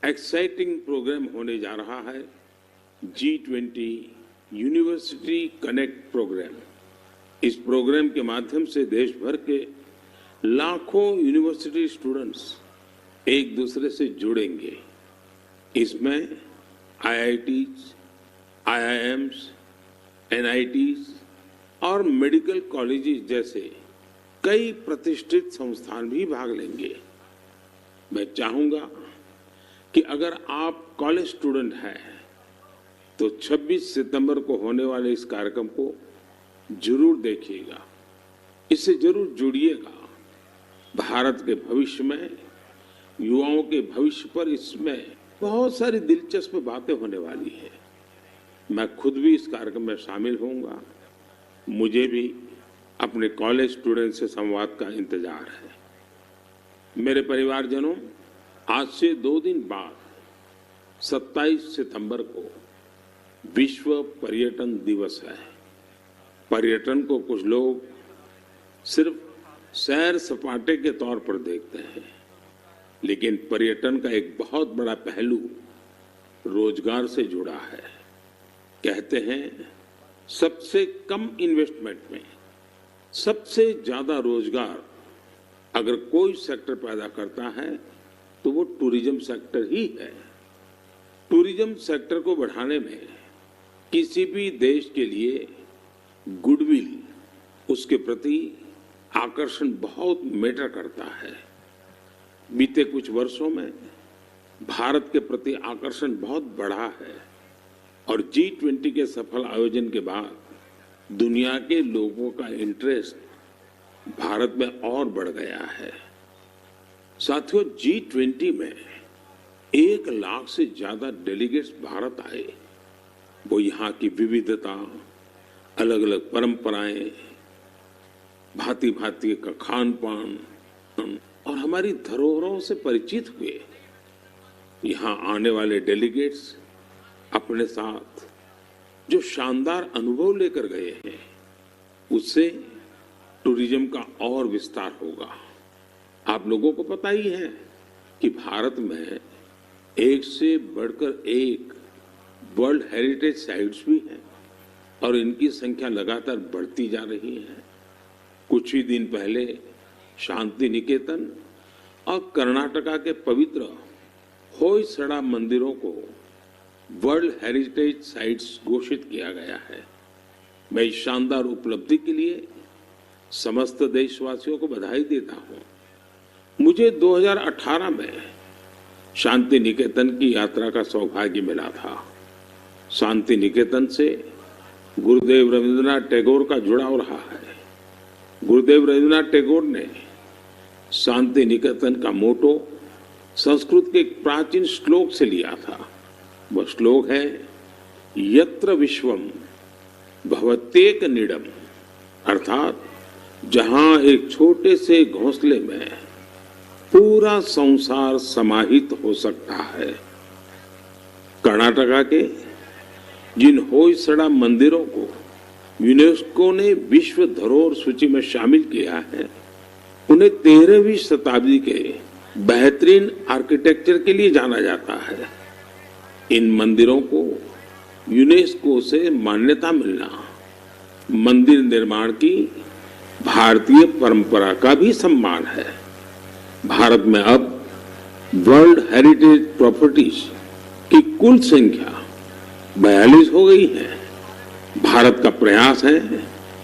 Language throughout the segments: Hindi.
एक्साइटिंग प्रोग्राम होने जा रहा है G20 यूनिवर्सिटी कनेक्ट प्रोग्राम। इस प्रोग्राम के माध्यम से देश भर के लाखों यूनिवर्सिटी स्टूडेंट्स एक दूसरे से जुड़ेंगे। इसमें IITs, IIMs, NITs और मेडिकल कॉलेजेस जैसे कई प्रतिष्ठित संस्थान भी भाग लेंगे। मैं चाहूंगा कि अगर आप कॉलेज स्टूडेंट हैं तो 26 सितंबर को होने वाले इस कार्यक्रम को जरूर देखिएगा, इससे जरूर जुड़िएगा। भारत के भविष्य में, युवाओं के भविष्य पर इसमें बहुत सारी दिलचस्प बातें होने वाली है। मैं खुद भी इस कार्यक्रम में शामिल होऊंगा। मुझे भी अपने कॉलेज स्टूडेंट से संवाद का इंतजार है। मेरे परिवारजनों, आज से 2 दिन बाद 27 सितंबर को विश्व पर्यटन दिवस है। पर्यटन को कुछ लोग सिर्फ सैर सपाटे के तौर पर देखते हैं, लेकिन पर्यटन का एक बहुत बड़ा पहलू रोजगार से जुड़ा है। कहते हैं सबसे कम इन्वेस्टमेंट में सबसे ज्यादा रोजगार अगर कोई सेक्टर पैदा करता है तो वो टूरिज्म सेक्टर ही है। टूरिज्म सेक्टर को बढ़ाने में किसी भी देश के लिए गुडविल, उसके प्रति आकर्षण बहुत मैटर करता है। बीते कुछ वर्षों में भारत के प्रति आकर्षण बहुत बढ़ा है और G20 के सफल आयोजन के बाद दुनिया के लोगों का इंटरेस्ट भारत में और बढ़ गया है। साथियों, G20 में 1 लाख से ज्यादा डेलीगेट्स भारत आए। वो यहाँ की विविधता, अलग अलग परंपराएं, भांति भांति का खान पान और हमारी धरोहरों से परिचित हुए। यहाँ आने वाले डेलीगेट्स अपने साथ जो शानदार अनुभव लेकर गए हैं, उससे टूरिज्म का और विस्तार होगा। आप लोगों को पता ही है कि भारत में एक से बढ़कर एक वर्ल्ड हेरिटेज साइट्स भी हैं और इनकी संख्या लगातार बढ़ती जा रही है। कुछ ही दिन पहले शांति निकेतन और कर्नाटका के पवित्र होयसड़ा मंदिरों को वर्ल्ड हेरिटेज साइट्स घोषित किया गया है। मैं इस शानदार उपलब्धि के लिए समस्त देशवासियों को बधाई देता हूं। मुझे 2018 में शांति निकेतन की यात्रा का सौभाग्य मिला था। शांति निकेतन से गुरुदेव रविंद्रनाथ टैगोर का जुड़ाव रहा है। गुरुदेव रविंद्रनाथ टैगोर ने शांति निकेतन का मोटो संस्कृत के एक प्राचीन श्लोक से लिया था। वह श्लोक है, यत्र विश्वम भवत्येक नीडम, अर्थात जहां एक छोटे से घोंसले में पूरा संसार समाहित हो सकता है। कर्नाटका के जिन होयसड़ा मंदिरों को यूनेस्को ने विश्व धरोहर सूची में शामिल किया है, उन्हें 13वीं शताब्दी के बेहतरीन आर्किटेक्चर के लिए जाना जाता है। इन मंदिरों को यूनेस्को से मान्यता मिलना मंदिर निर्माण की भारतीय परंपरा का भी सम्मान है। भारत में अब वर्ल्ड हेरिटेज प्रॉपर्टीज की कुल संख्या 42 हो गई है। भारत का प्रयास है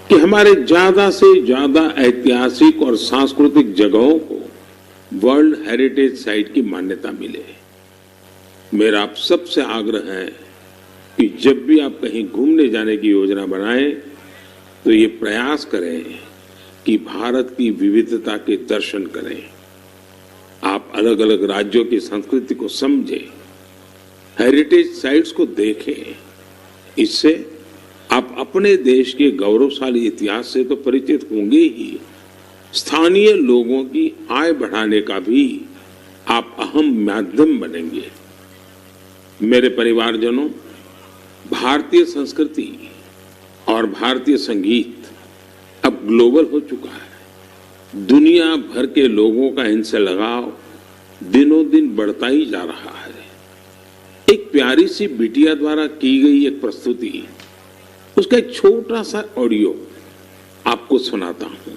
कि हमारे ज्यादा से ज्यादा ऐतिहासिक और सांस्कृतिक जगहों को वर्ल्ड हेरिटेज साइट की मान्यता मिले। मेरा आप सबसे आग्रह है कि जब भी आप कहीं घूमने जाने की योजना बनाएं तो ये प्रयास करें कि भारत की विविधता के दर्शन करें। आप अलग अलग राज्यों की संस्कृति को समझें, हेरिटेज साइट्स को देखें। इससे आप अपने देश के गौरवशाली इतिहास से तो परिचित होंगे ही, स्थानीय लोगों की आय बढ़ाने का भी आप अहम माध्यम बनेंगे। मेरे परिवारजनों, भारतीय संस्कृति और भारतीय संगीत अब ग्लोबल हो चुका है। दुनिया भर के लोगों का इनसे लगाव दिनों दिन बढ़ता ही जा रहा है। एक प्यारी सी बिटिया द्वारा की गई एक प्रस्तुति, उसका एक छोटा सा ऑडियो आपको सुनाता हूं।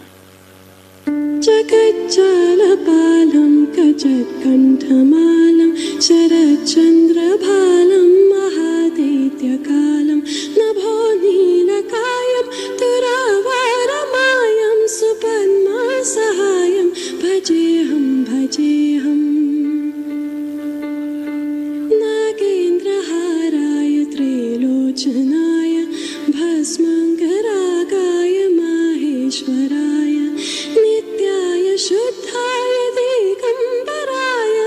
जगज्जालपालं कजत्कण्ठमालं शरच्चन्द्रभालं महादैत्यकालं नभो नीलकायं तुरावारमायं सुपद्मासहायं भजेऽहं नागेन्द्रहाराय त्रैलोचनाय भस्मङ्गरागाय माहेश्वराय नित्याय शुद्धाय दिगंबराय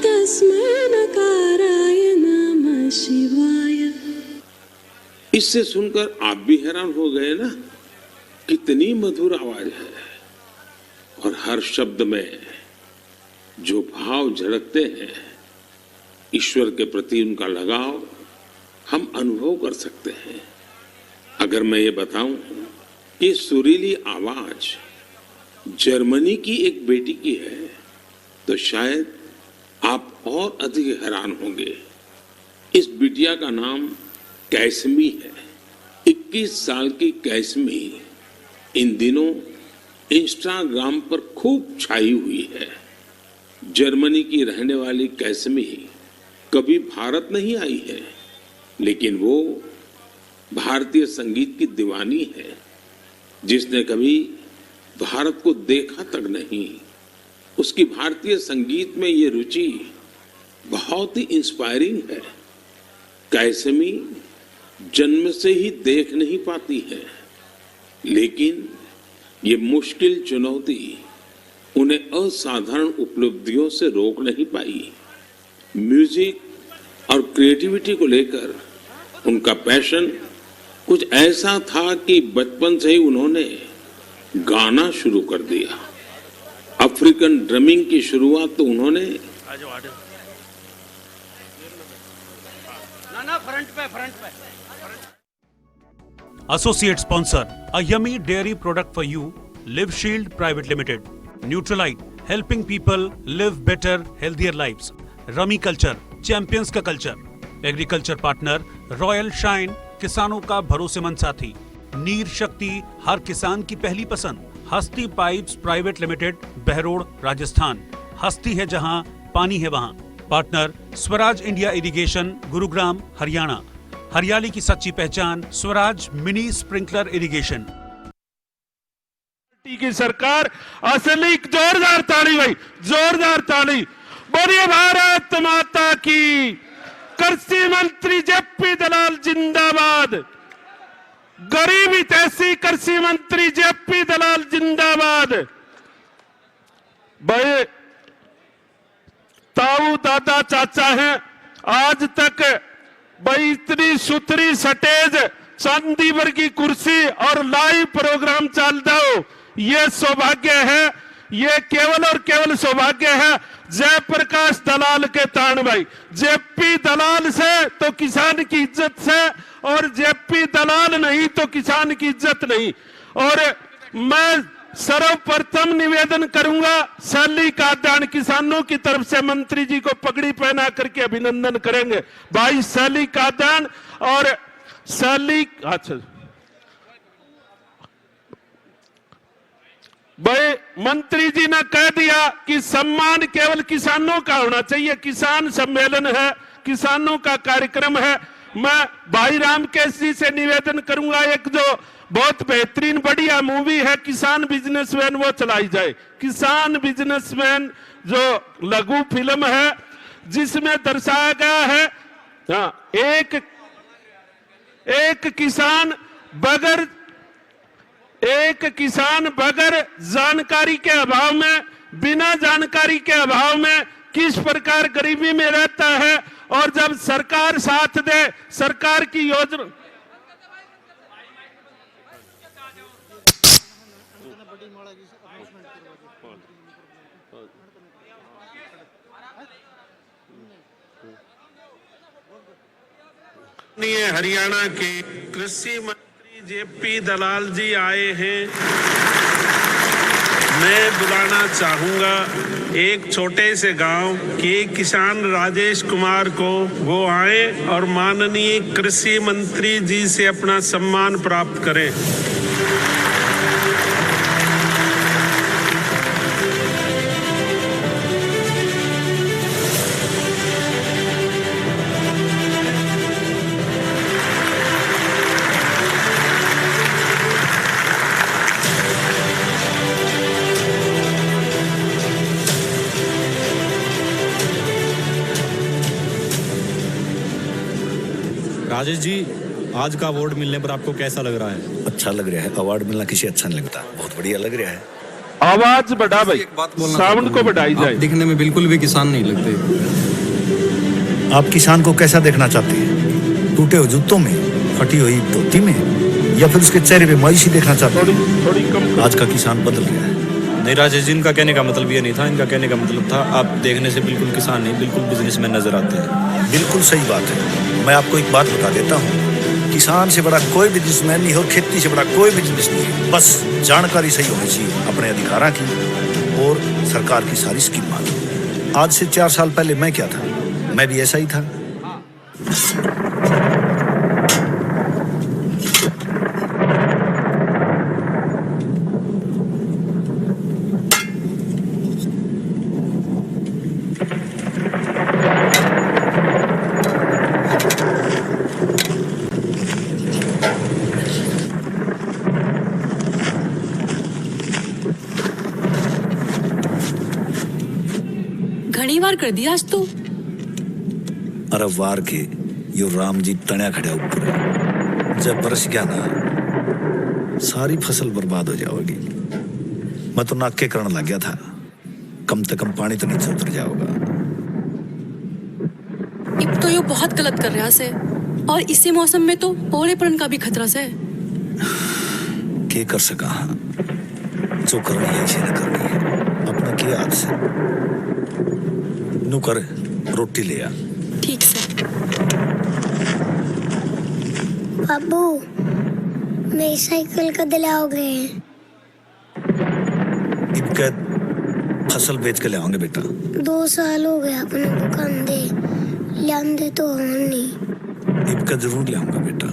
तस्मै नकाराय नमः शिवाय। इससे सुनकर आप भी हैरान हो गए ना, कितनी मधुर आवाज है और हर शब्द में जो भाव झलकते हैं, ईश्वर के प्रति उनका लगाव हम अनुभव कर सकते हैं। अगर मैं ये बताऊं कि सुरीली आवाज जर्मनी की एक बेटी की है, तो शायद आप और अधिक हैरान होंगे। इस बिटिया का नाम कैसमी है। 21 साल की कैसमी इन दिनों इंस्टाग्राम पर खूब छाई हुई है। जर्मनी की रहने वाली कैसमी कभी भारत नहीं आई है, लेकिन वो भारतीय संगीत की दीवानी है, जिसने कभी भारत को देखा तक नहीं। उसकी भारतीय संगीत में ये रुचि बहुत ही इंस्पायरिंग है। कैसमी जन्म से ही देख नहीं पाती है, लेकिन ये मुश्किल चुनौती उन्हें असाधारण उपलब्धियों से रोक नहीं पाई। म्यूजिक और क्रिएटिविटी को लेकर उनका पैशन कुछ ऐसा था कि बचपन से ही उन्होंने गाना शुरू कर दिया। अफ्रीकन ड्रमिंग की शुरुआत तो उन्होंने फ्रंट पे Associate sponsor, a yummy dairy product for you, Live Shield Private Limited. Neutralite, helping people live better, healthier lives. Rummy Culture, champions का culture. Agriculture partner, Royal Shine, किसानों का भरोसेमंद साथी. नीर शक्ति, हर किसान की पहली पसंद. हस्ती pipes private limited, Behror, Rajasthan. हस्ती है जहां, पानी है वहां. Partner, Swaraj India irrigation, Gurugram, Haryana. हरियाली की सच्ची पहचान, स्वराज मिनी स्प्रिंकलर इरिगेशन. की सरकार असली जोरदार ताली भाई, जोरदार ताली। बोलिए भारत माता की। कृषि मंत्री जेपी दलाल जिंदाबाद। गरीबी तैसी कृषि मंत्री जेपी दलाल जिंदाबाद। भाई ताऊ दादा चाचा हैं, आज तक भाई इतनी सुथरी सटेज, चांदी वर्गी कुर्सी और लाइव प्रोग्राम चलता हो, ये सौभाग्य है, ये केवल और केवल सौभाग्य है जयप्रकाश दलाल के तान भाई। जेपी दलाल से तो किसान की इज्जत से, और जेपी दलाल नहीं तो किसान की इज्जत नहीं। और मैं सर्वप्रथम निवेदन करूंगा, सैली कादान किसानों की तरफ से मंत्री जी को पगड़ी पहना करके अभिनंदन करेंगे। भाई सैली कादान और सैली, अच्छा भाई मंत्री जी ने कह दिया कि सम्मान केवल किसानों का होना चाहिए। किसान सम्मेलन है, किसानों का कार्यक्रम है। मैं भाई रामकेश जी से निवेदन करूंगा, एक जो बहुत बेहतरीन बढ़िया मूवी है किसान बिजनेसमैन, वो चलाई जाए। किसान बिजनेसमैन जो लघु फिल्म है, जिसमें दर्शाया गया है एक किसान बगैर जानकारी के अभाव में, बिना जानकारी के अभाव में किस प्रकार गरीबी में रहता है, और जब सरकार साथ दे, सरकार की योजना हरियाणा के कृषि मंत्री जेपी दलाल जी आए हैं। मैं बुलाना चाहूंगा एक छोटे से गांव के किसान राजेश कुमार को वो आए और माननीय कृषि मंत्री जी से अपना सम्मान प्राप्त करें। राजेश जी, आज का अवार्ड मिलने पर आपको कैसा लग रहा है? अच्छा लग रहा है। अवार्ड मिलना किसी अच्छा नहीं लगता, बहुत बढ़िया लग रहा है। आवाज बढ़ा भाई, साउंड को बढ़ाई जाए। दिखने में बिल्कुल भी किसान नहीं लगते। आप किसान को कैसा देखना चाहते हैं? टूटे हुए जूतों में, फटी हुई धोती में, या फिर उसके चेहरे पे मयूसी देखना चाहते हैं? आज का किसान बदल गया है। नहीं राजेश जी, इनका कहने का मतलब ये नहीं था। इनका कहने का मतलब था आप देखने से बिल्कुल किसान नहीं, बिल्कुल बिजनेसमैन नजर आते हैं। बिल्कुल सही बात है। मैं आपको एक बात बता देता हूँ, किसान से बड़ा कोई बिजनेसमैन नहीं और खेती से बड़ा कोई बिजनेस नहीं है। बस जानकारी सही होनी चाहिए अपने अधिकारों की और सरकार की सारी स्कीम मानी। आज से 4 साल पहले मैं क्या था? मैं भी ऐसा ही था। घणी वार कर दिया आज तो। अरे वार के यो राम जी तण्या खड़ा ऊपर, जब बरस गया ना सारी फसल बर्बाद हो जाएगी। मैं तो नाके करने लग गया था, कम से कम पानी तो नीचे उतर जाओगा। अब तो यो बहुत गलत कर रहा से, और इसी मौसम में तो ओलेपन का भी खतरा से। के कर सका, जो करनी है इसे न करनी है, अपना के हाथ से नु कर। रोटी ले आ। ठीक से। बाबू, मेरी साइकिल कद लाओगे? इनका फसल बेच के ले आओगे बेटा। 2 साल हो गए अपने दुकान दे, लांदे तो नहीं। इनका जरूर ले आऊंगा बेटा।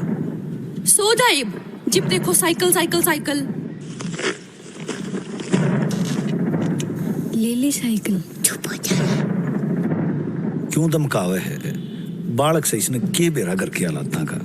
सो जाइब, जिब देखो साइकिल साइकिल साइकिल। ले ली साइकिल। चुप हो जा। क्यों धमकावे है? बालक से इसने के बेरा करके हालात का।